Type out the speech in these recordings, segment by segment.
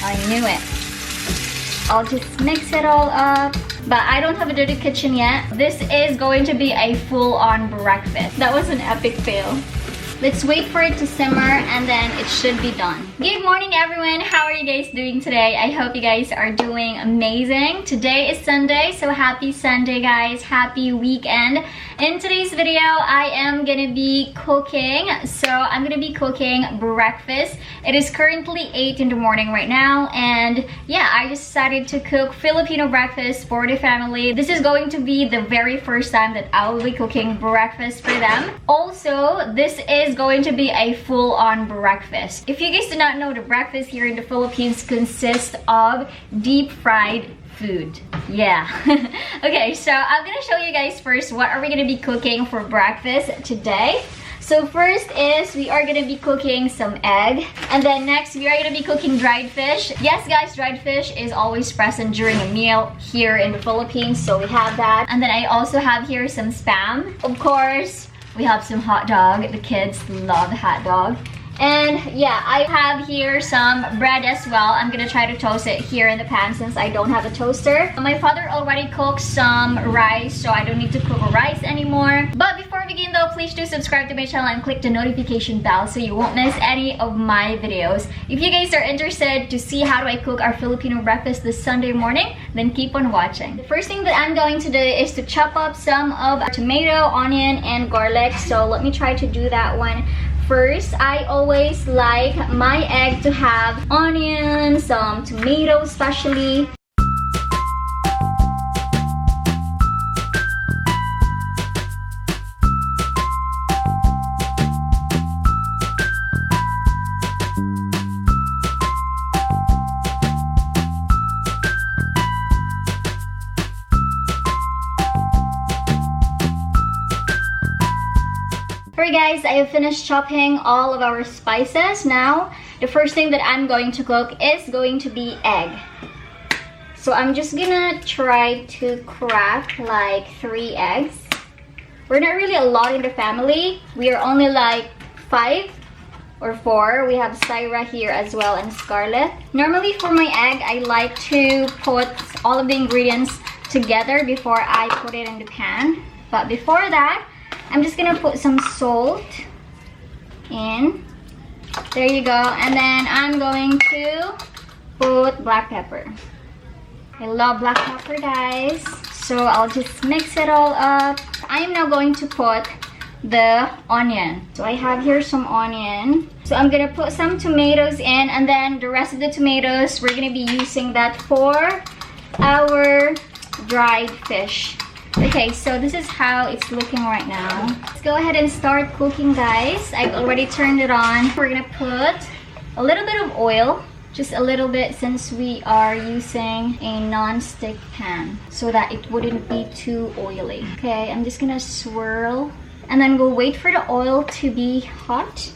I knew it. I'll just mix it all up. But I don't have a dirty kitchen yet. This is going to be a full-on breakfast. That was an epic fail. Let's wait for it to simmer and then it should be done. Good morning everyone. How are you guys doing today? I hope you guys are doing amazing. Today is Sunday, so happy Sunday guys. Happy weekend. In today's video, I am gonna be cooking. So I'm gonna be cooking breakfast. It is currently 8 in the morning right now, and yeah, I just decided to cook Filipino breakfast for the family. This is going to be the very first time that I will be cooking breakfast for them. Also, this is going to be a full-on breakfast. If you guys do not know, the breakfast here in the Philippines consists of deep-fried food. Yeah. Okay, so I'm gonna show you guys first what are we gonna be cooking for breakfast today. So first is we are gonna be cooking some egg, and then next we are gonna be cooking dried fish. Yes guys, dried fish is always present during a meal here in the Philippines, so we have that. And then I also have here some spam. Of course, we have some hot dog. The kids love hot dog. And yeah, I have here some bread as well. I'm gonna try to toast it here in the pan since I don't have a toaster. My father already cooked some rice, so I don't need to cook rice anymore. But before we begin though, please do subscribe to my channel and click the notification bell so you won't miss any of my videos. If you guys are interested to see how do I cook our Filipino breakfast this Sunday morning, then keep on watching. The first thing that I'm going to do is to chop up some of tomato, onion, and garlic. So let me try to do that one first. I always like my egg to have onion, some tomatoes especially. Alright guys, I have finished chopping all of our spices. Now, the first thing that I'm going to cook is going to be egg. So I'm just gonna try to crack like 3 eggs. We're not really a lot in the family. We are only like 5 or 4. We have Syra here as well and Scarlett. Normally for my egg, I like to put all of the ingredients together before I put it in the pan. But before that, I'm just gonna put some salt in. There you go. And then I'm going to put black pepper. I love black pepper, guys. So I'll just mix it all up. I am now going to put the onion. So I have here some onion. So I'm gonna put some tomatoes in, and then the rest of the tomatoes, we're gonna be using that for our dried fish. Okay, so this is how it's looking right now. Let's go ahead and start cooking, guys. I've already turned it on. We're gonna put a little bit of oil, just a little bit since we are using a non-stick pan so that it wouldn't be too oily. Okay, I'm just gonna swirl and then we'll wait for the oil to be hot.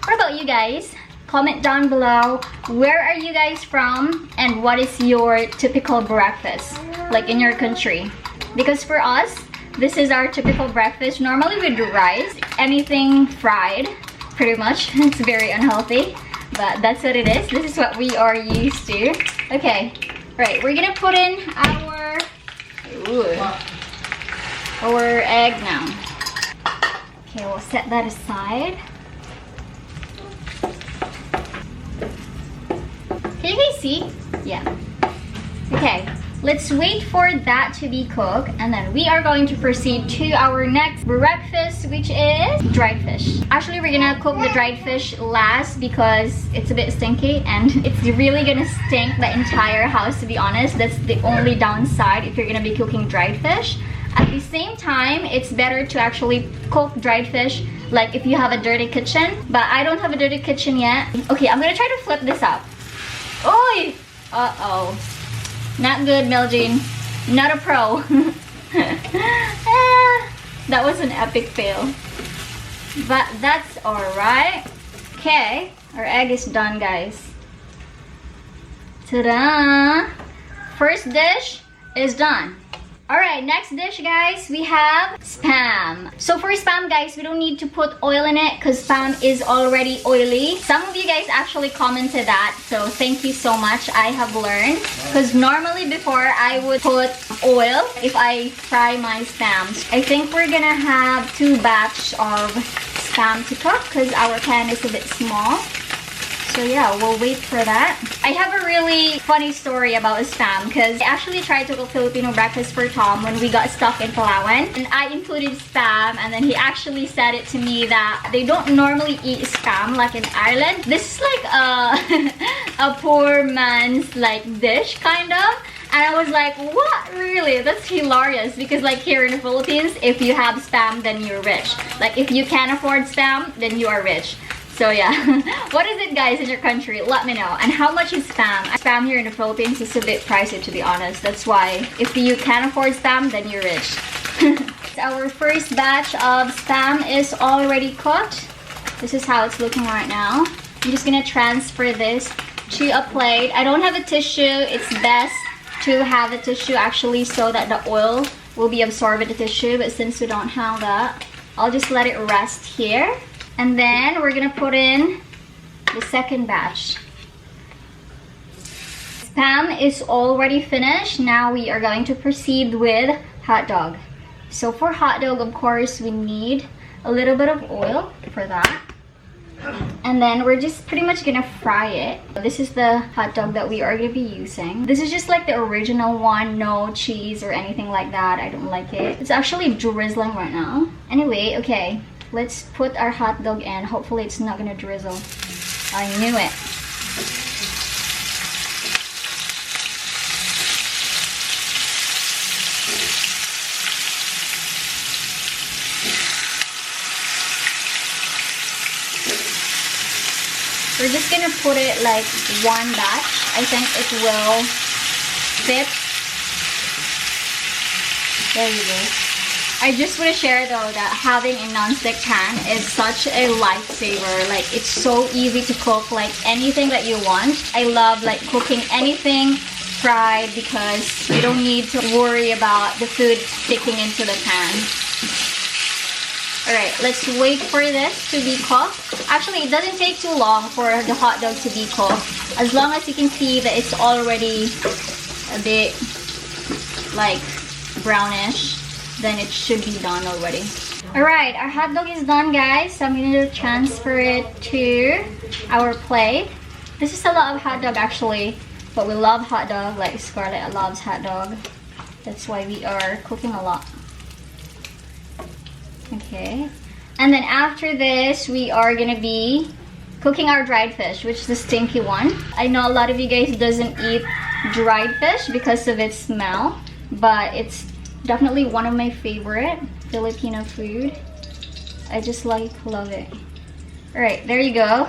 What about you guys? Comment down below, where are you guys from and what is your typical breakfast like in your country? Because for us, this is our typical breakfast. Normally we do rice, anything fried, pretty much. It's very unhealthy, but that's what it is. This is what we are used to. Okay, right, we're gonna put in our egg now. Okay, we'll set that aside. Can you guys see? Yeah. Okay. Let's wait for that to be cooked, and then we are going to proceed to our next breakfast, which is dried fish. Actually, we're gonna cook the dried fish last because it's a bit stinky and it's really gonna stink the entire house, to be honest. That's the only downside if you're gonna be cooking dried fish. At the same time, it's better to actually cook dried fish like if you have a dirty kitchen, but I don't have a dirty kitchen yet. Okay, I'm gonna try to flip this up. Oi! Uh-oh. Not good, Meljean. Not a pro. That was an epic fail. But that's alright. Okay, our egg is done, guys. Ta-da! First dish is done. Alright, next dish guys, we have Spam. So for Spam guys, we don't need to put oil in it because Spam is already oily. Some of you guys actually commented that, so thank you so much. I have learned because normally before I would put oil if I fry my Spams. I think we're gonna have 2 batch of Spam to cook because our pan is a bit small. So yeah, we'll wait for that. I have a really funny story about Spam because I actually tried to cook Filipino breakfast for Tom when we got stuck in Palawan. And I included Spam and then he actually said it to me that they don't normally eat Spam like in Ireland. This is like a poor man's like dish kind of. And I was like, what? Really? That's hilarious. Because like here in the Philippines, if you have Spam, then you're rich. Like if you can't afford Spam, then you are rich. So yeah, what is it guys in your country? Let me know. And how much is Spam? Spam here in the Philippines is a bit pricey to be honest. That's why if you can't afford Spam, then you're rich. Our first batch of Spam is already cooked. This is how it's looking right now. I'm just gonna transfer this to a plate. I don't have a tissue. It's best to have a tissue actually so that the oil will be absorbed in the tissue. But since we don't have that, I'll just let it rest here. And then we're gonna put in the second batch. Spam is already finished. Now we are going to proceed with hot dog. So for hot dog, of course, we need a little bit of oil for that. And then we're just pretty much gonna fry it. This is the hot dog that we are gonna be using. This is just like the original one, no cheese or anything like that. I don't like it. It's actually drizzling right now. Anyway, okay. Let's put our hot dog in. Hopefully it's not gonna drizzle. I knew it. We're just gonna put it like 1 batch. I think it will fit. There you go. I just want to share though that having a non-stick pan is such a lifesaver. Like it's so easy to cook like anything that you want. I love like cooking anything fried because you don't need to worry about the food sticking into the pan. Alright, let's wait for this to be cooked. Actually, it doesn't take too long for the hot dog to be cooked. As long as you can see that it's already a bit like brownish, then it should be done already. Alright, our hot dog is done guys. So I'm going to transfer it to our plate. This is a lot of hot dog actually, but we love hot dog. Like Scarlett loves hot dog. That's why we are cooking a lot. Okay. And then after this, we are going to be cooking our dried fish, which is the stinky one. I know a lot of you guys doesn't eat dried fish because of its smell, but it's definitely one of my favorite Filipino food. I just love it. Alright, there you go.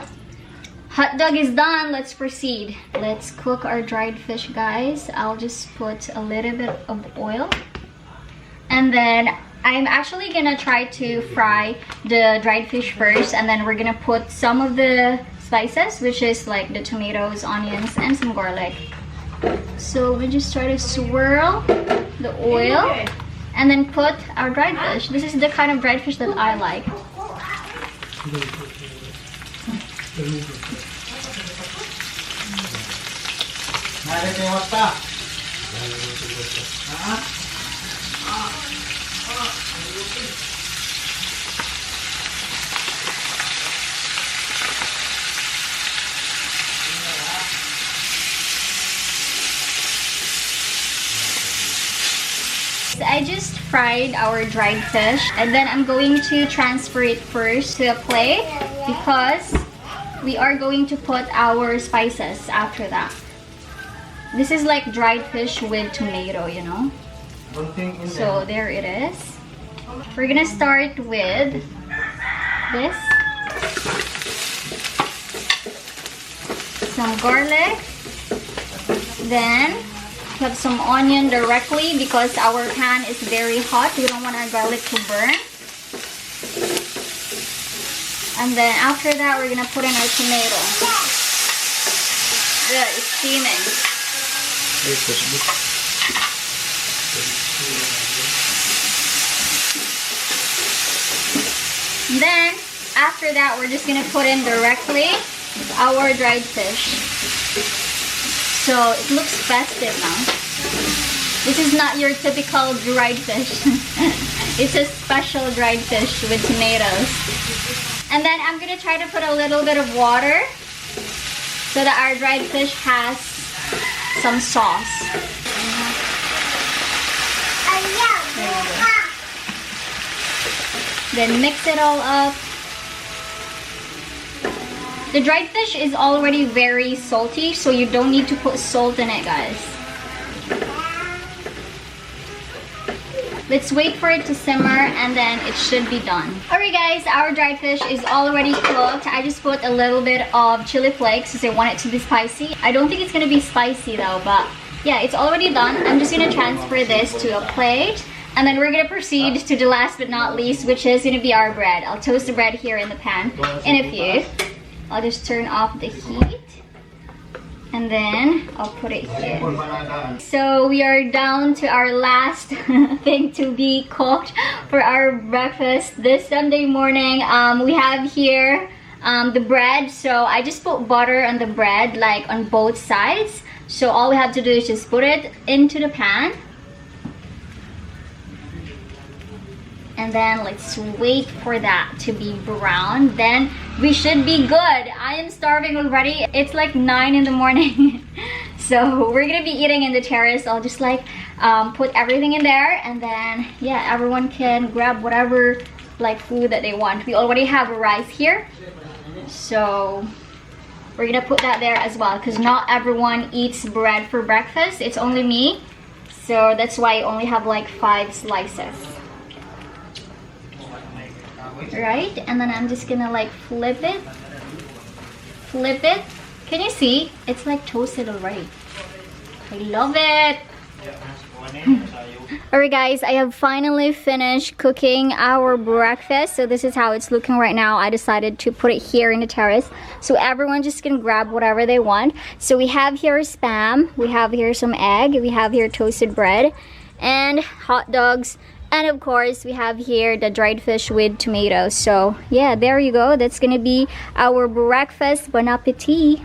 Hot dog is done. Let's proceed. Let's cook our dried fish, guys. I'll just put a little bit of oil. And then I'm actually gonna try to fry the dried fish first, and then we're gonna put some of the spices, which is like the tomatoes, onions, and some garlic. So we just try to swirl the oil and then put our dried fish. This is the kind of dried fish that I like. I just fried our dried fish, and then I'm going to transfer it first to a plate because we are going to put our spices after that. This is like dried fish with tomato, you know. So there it is. We're gonna start with this. Some garlic. Then we have some onion directly because our pan is very hot. We don't want our garlic to burn. And then after that, we're gonna put in our tomato. Good, it's steaming. And then, after that, we're just gonna put in directly our dried fish. So, it looks festive now. This is not your typical dried fish. It's a special dried fish with tomatoes. And then I'm gonna try to put a little bit of water so that our dried fish has some sauce. Then mix it all up. The dried fish is already very salty, so you don't need to put salt in it, guys. Let's wait for it to simmer and then it should be done. Alright guys, our dried fish is already cooked. I just put a little bit of chili flakes because I want it to be spicy. I don't think it's gonna be spicy though, but yeah, it's already done. I'm just gonna transfer this to a plate and then we're gonna proceed to the last but not least, which is gonna be our bread. I'll toast the bread here in the pan in a few. I'll just turn off the heat. And then I'll put it here. So we are down to our last thing to be cooked for our breakfast this Sunday morning. We have here the bread. So I just put butter on the bread, like on both sides. So all we have to do is just put it into the pan. And then let's wait for that to be brown. Then we should be good. I am starving already. It's like 9 in the morning. So we're gonna be eating in the terrace. I'll just like put everything in there and then yeah, everyone can grab whatever like food that they want. We already have rice here. So we're gonna put that there as well because not everyone eats bread for breakfast. It's only me. So that's why I only have like 5 slices. Right, and then I'm just gonna like flip it. Can you see? It's like toasted already. I love it. Alright guys, I have finally finished cooking our breakfast. So this is how it's looking right now. I decided to put it here in the terrace so everyone just can grab whatever they want. So we have here spam, we have here some egg, we have here toasted bread and hot dogs. And of course, we have here the dried fish with tomatoes. So yeah, there you go. That's gonna be our breakfast. Bon appetit.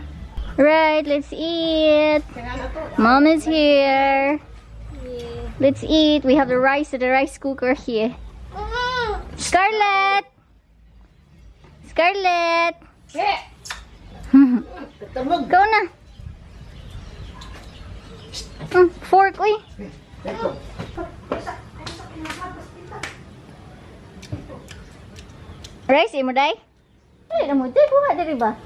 Right, let's eat. Mom is here. Let's eat. We have the rice at the rice cooker here. Scarlett! Scarlett! Go na. Fork, uy. Rice, imo day? Ay, naman. Day, kuha dari ba?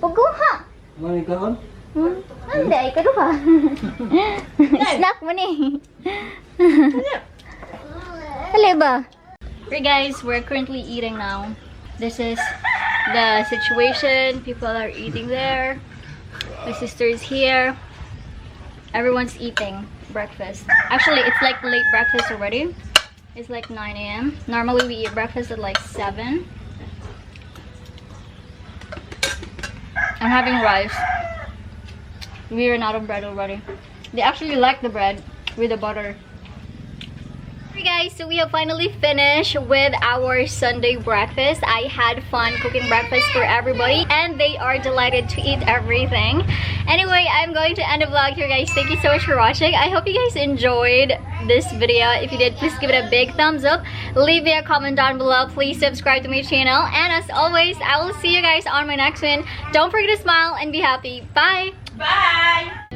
Pagkuha. Mani kaon? Day, kaduha. Snack mo ni. Hali ba? Okay guys, we're currently eating now. This is the situation. People are eating there. My sister is here. Everyone's eating breakfast. Actually, it's like late breakfast already. It's like 9 a.m. Normally we eat breakfast at like 7. I'm having rice. We ran out of bread already. They actually like the bread with the butter. Alright guys, so we have finally finished with our Sunday breakfast. I had fun cooking breakfast for everybody and they are delighted to eat everything. Anyway, I'm going to end the vlog here guys. Thank you so much for watching. I hope you guys enjoyed this video. If you did, please give it a big thumbs up. Leave me a comment down below. Please subscribe to my channel. And as always, I will see you guys on my next one. Don't forget to smile and be happy. Bye! Bye!